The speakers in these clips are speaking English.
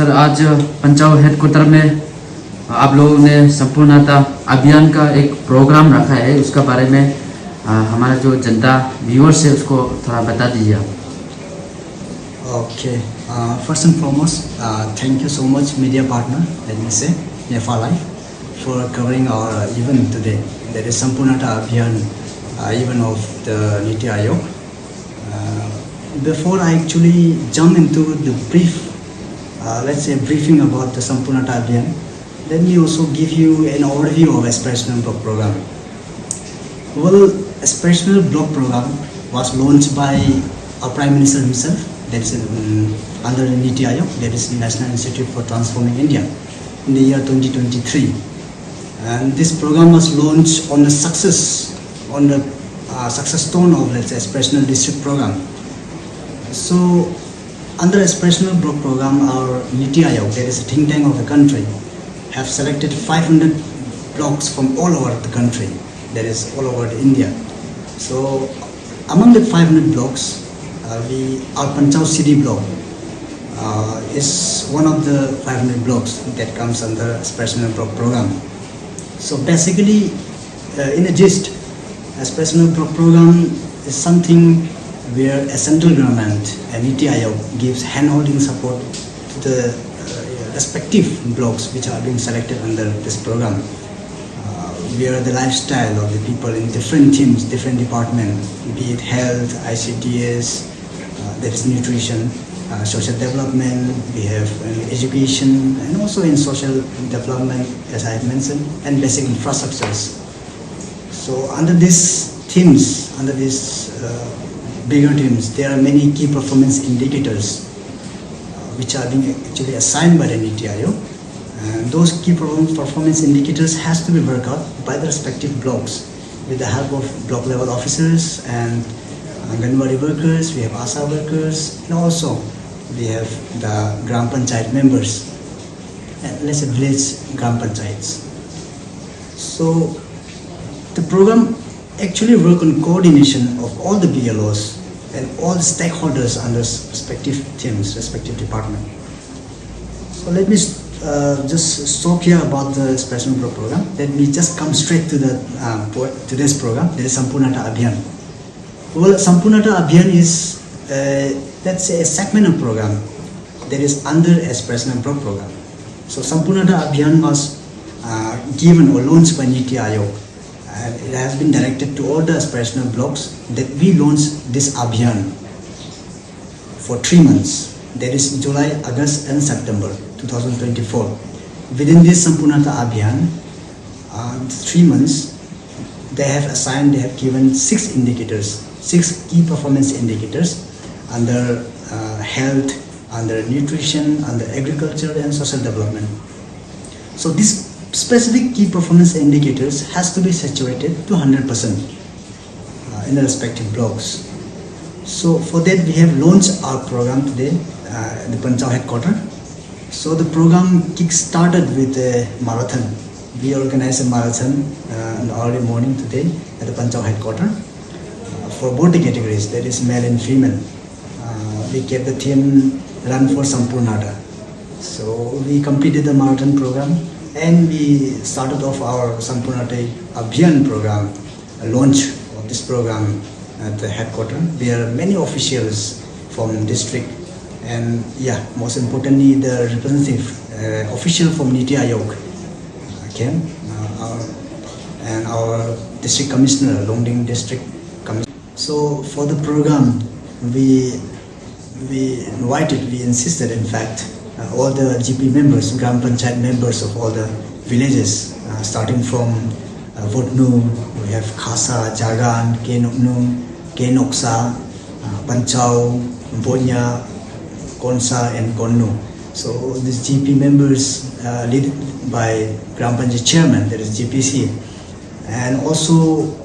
Sir आज पंचाव headquarter में आप लोगों ने संपूर्णता अभियान का एक प्रोग्राम रखा है, उसका बारे में हमारा जो जनता व्यूअर्स है उसको थोड़ा बता दीजिए आप। Okay, first and foremost, thank you so much media partner, let me say, Nepal Life, for covering our event today. That is Sampoornata Abhiyan event of the Niti Aayog. Before I actually jump into the brief, let's say briefing about the Sampoornata Abhiyan, let me also give you an overview of Aspirational Block Program. Well, Aspirational Block Program was launched by our Prime Minister himself, that is under the Niti Aayog, that is National Institute for Transforming India, in the year 2023. And this program was launched on the success stone of, let's say, Aspirational District Program. So, under Aspirational Block Program, our Niti Aayog, that is a think tank of the country, have selected 500 blocks from all over the country, that is all over India. So, among the 500 blocks, our Panchao City block is one of the 500 blocks that comes under Aspirational Block Program. So basically, in a gist, Aspirational Block Program is something where a central government and Niti Aayog gives hand-holding support to the respective blocks which are being selected under this program, where the lifestyle of the people in different teams, different departments, be it health, ICTS, that is nutrition, social development, we have education, and also in social development, as I have mentioned, and basic infrastructures. So under these themes, under these bigger themes, there are many key performance indicators which are being actually assigned by the Niti Aayog. And those key performance indicators has to be worked out by the respective blocks with the help of block level officers and Anganwadi workers, we have ASA workers, and also we have the Gram Panchayat members, and let's say village Gram Panchayats. So the program actually work on coordination of all the BLOs and all the stakeholders under respective teams, respective department. So let me just stop here about the Aspirational Block Program. Let me just come straight to the today's program, that is Sampoornata Abhiyan. Well, Sampoornata Abhiyan is, let's say, a segmental program that is under Aspirational Block Program. So Sampoornata Abhiyan was given or launched by Niti Aayog, and it has been directed to all the aspirational blocks that we launched this Abhiyan for 3 months, that is July, August and September 2024. Within this Sampoornata Abhiyan, 3 months, they have given 6 indicators, 6 key performance indicators under health, under nutrition, under agriculture and social development. So these specific key performance indicators has to be saturated to 100% in the respective blocks. So for that we have launched our program today at the Panchao headquarters. So the program kick-started with a marathon. We organized a marathon in the early morning today at the Panchao headquarters for both the categories, that is male and female. We kept the theme Run for Sampoornata. So we completed the marathon program and we started off our Sampoornata Abhiyan program, a launch of this program at the headquarters. There are many officials from district and most importantly the representative official from Niti Aayog came, and our district commissioner, Longding district commissioner. So for the program we insisted in fact all the GP members, Gram Panchayat members of all the villages, starting from Vodnu, we have Khasa, Jagan, Kenoknu, Kenoksa, Panchao, Bonya, Konsa and Konnu. So these GP members led by Gram Panchayat chairman, that is GPC. And also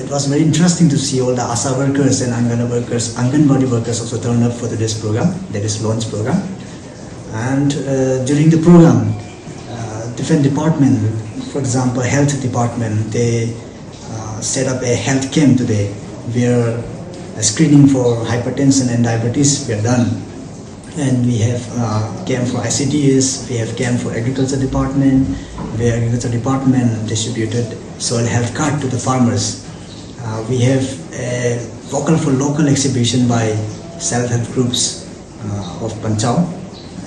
it was very interesting to see all the ASA workers and Anganwadi workers also turned up for this program, that is launch program. And during the program, different department, for example, health department, they set up a health camp today where a screening for hypertension and diabetes were done. And we have camp for ICDS, we have camp for agriculture department, where agriculture department distributed soil health card to the farmers. We have a vocal for local exhibition by self-help groups of Panchao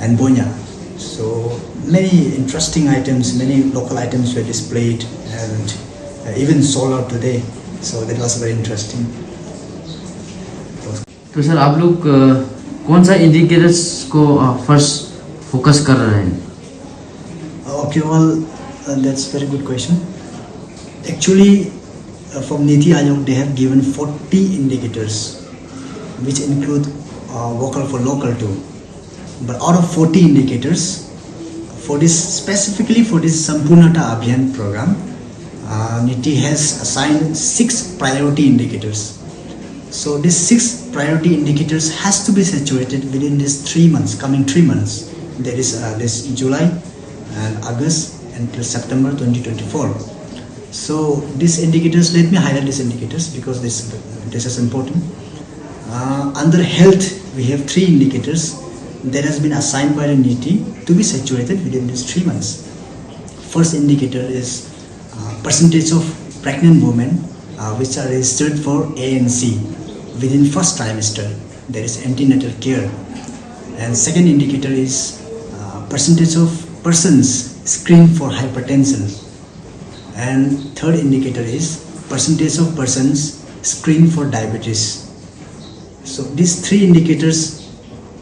and Bonya. So many interesting items, many local items were displayed, and even sold out today. So that was very interesting. तो sir आप लोग कौन सा indicators को first focus कर रहे हैं? Okay, well, that's very good question. Actually, from Niti Aayog, they have given 40 indicators, which include vocal for local too. But out of 40 indicators, for this specifically for this Sampurnata Abhiyan program, Niti has assigned 6 priority indicators. So these 6 priority indicators has to be saturated within these 3 months, coming 3 months. That is this July and August until September 2024. So these indicators, let me highlight these indicators because this is important. Under health, we have 3 indicators that has been assigned by the NITI to be saturated within these 3 months. First indicator is percentage of pregnant women which are registered for ANC within first trimester, that is antenatal care. And second indicator is percentage of persons screened for hypertension. And third indicator is percentage of persons screened for diabetes. So these 3 indicators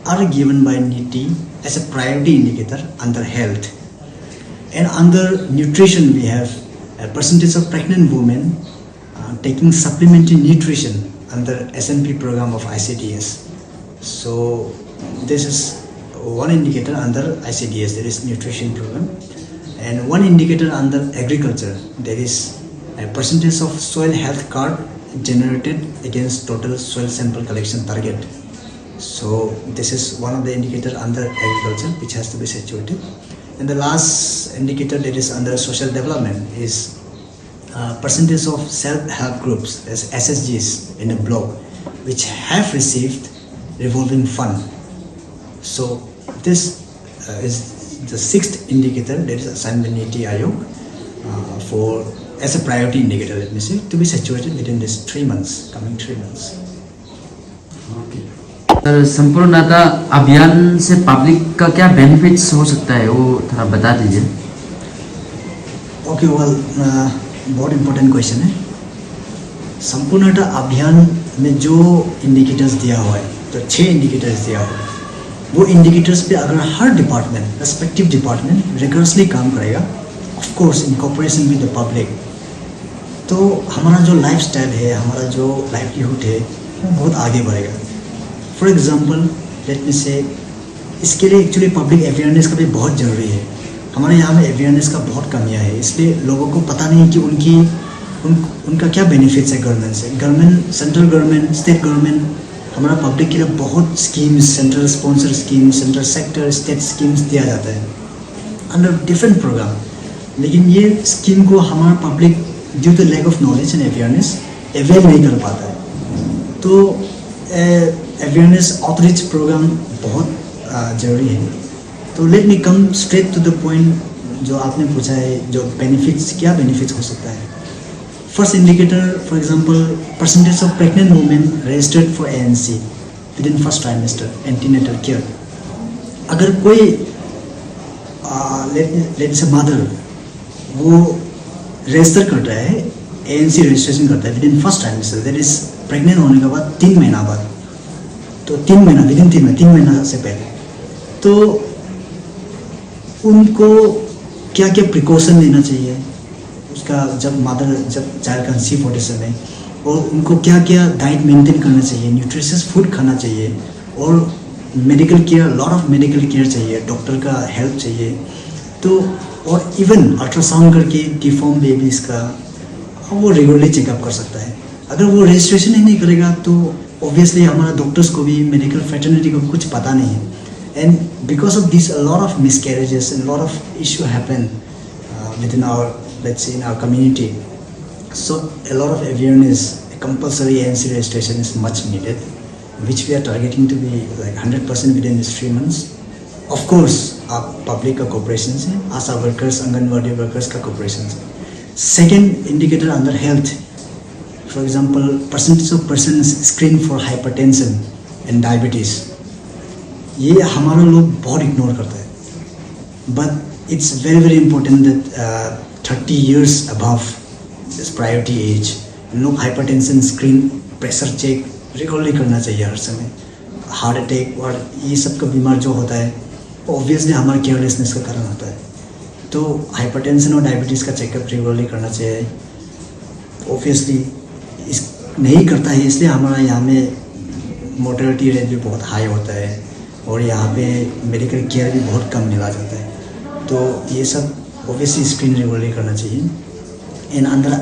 are given by NITI as a priority indicator under health. And under nutrition, we have a percentage of pregnant women taking supplementary nutrition under SMP program of ICDS. So this is one indicator under ICDS, that is nutrition program. And one indicator under agriculture, there is a percentage of soil health card generated against total soil sample collection target. So this is one of the indicator under agriculture which has to be saturated. And the last indicator that is under social development is percentage of self-help groups as SSGs in a block which have received revolving fund. So this is the 6th indicator that is assigned by NITI Aayog for as a priority indicator, let me say, to be saturated within these 3 months, coming 3 months. Sir संपूर्णता अभियान से public का क्या benefits हो सकता है वो थोड़ा बता दीजिए. Okay, well, बहुत इम्पोर्टेंट क्वेश्चन है. संपूर्णता अभियान में जो इंडिकेटर्स दिया हुआ है, तो 6 इंडिकेटर्स दिया हुआ है, वो इंडिकेटर्स पे अगर हर डिपार्टमेंट, रेस्पेक्टिव डिपार्टमेंट रिगरसली काम करेगा, of course in cooperation with the public, तो हमारा जो लाइफस्टाइल है, हमारा जो लाइवलीहुड है, वो बहुत आगे बढ़ेगा. फॉर एग्जांपल लेट मी से, इसके लिए एक्चुअली पब्लिक अवेयरनेस का भी बहुत ज़रूरी है. हमारे यहाँ में अवेयरनेस का बहुत कमियाँ है, इसलिए लोगों को पता नहीं कि उनका क्या बेनिफिट्स है गवर्नमेंट से. Government, central government, state government हमारा पब्लिक के लिए बहुत schemes, central sponsor schemes, central sector, state schemes दिया जाता है अंडर डिफरेंट प्रोग्राम. लेकिन ये स्कीम को हमारा public due to lack of knowledge and awareness aware नहीं कर पाता है. तो अवेयरनेस आउटरीच प्रोग्राम बहुत ज़रूरी है. तो let me come straight to the point जो आपने पूछा है, जो बेनिफिट्स, क्या बेनिफिट्स हो सकता है. First indicator for example percentage of pregnant women registered for ANC with in first trimester antenatal care. अगर कोई लेट से मदर वो रजिस्टर कर रहा है, ANC रजिस्ट्रेशन करता है with in first trimester, that is pregnant होने के बाद 3 महीना बाद, तो 3 महीना विद इन 3 महीना से पहले, तो उनको क्या क्या प्रिकॉशन लेना चाहिए उसका, जब चाइल्ड कंसीव होते समय, और उनको क्या क्या डाइट मेंटेन करना चाहिए, न्यूट्रिशियस फूड खाना चाहिए, और medical care, lot of medical care चाहिए, डॉक्टर का हेल्प चाहिए. तो और इवन अल्ट्रासाउंड करके डिफॉर्म बेबीज़ का वो रेगुलरली चेकअप कर सकता है. अगर वो रजिस्ट्रेशन ही नहीं करेगा तो ऑब्वियसली हमारा डॉक्टर्स को भी, मेडिकल फ्रेटर्निटी को भी कुछ पता नहीं है. And because of this, a lot of miscarriages and a lot of issue happen within our, let's say, in our community. So a lot of awareness, a compulsory ANC registration is much needed. which we are targeting to be like 100% within these 3 months. Of course, आप public का cooperation से, ASHA workers, anganwadi workers का cooperation से. Second indicator under health, for example percentage of person screen for hypertension and diabetes, ये हमारा लोग बहुत ignore करता है. But it's very very important that 30 years above this priority age लोग hypertension screen, pressure check regularly करना चाहिए हर समय. हार्ट अटैक और ये सब का बीमार जो होता है ऑब्वियसली हमारे केयरलेसनेस का कारण होता है. तो हाइपरटेंशन और डायबिटीज़ का चेकअप रेगुलरली करना चाहिए. ऑब्वियसली इस नहीं करता है इसलिए हमारा यहाँ में मोर्टेलिटी रेट भी बहुत हाई होता है और यहाँ पे मेडिकल केयर भी बहुत कम मिला जाता है. तो ये सब ऑब्वियसली स्क्रीन रेगुलरली करना चाहिए. इन अंदर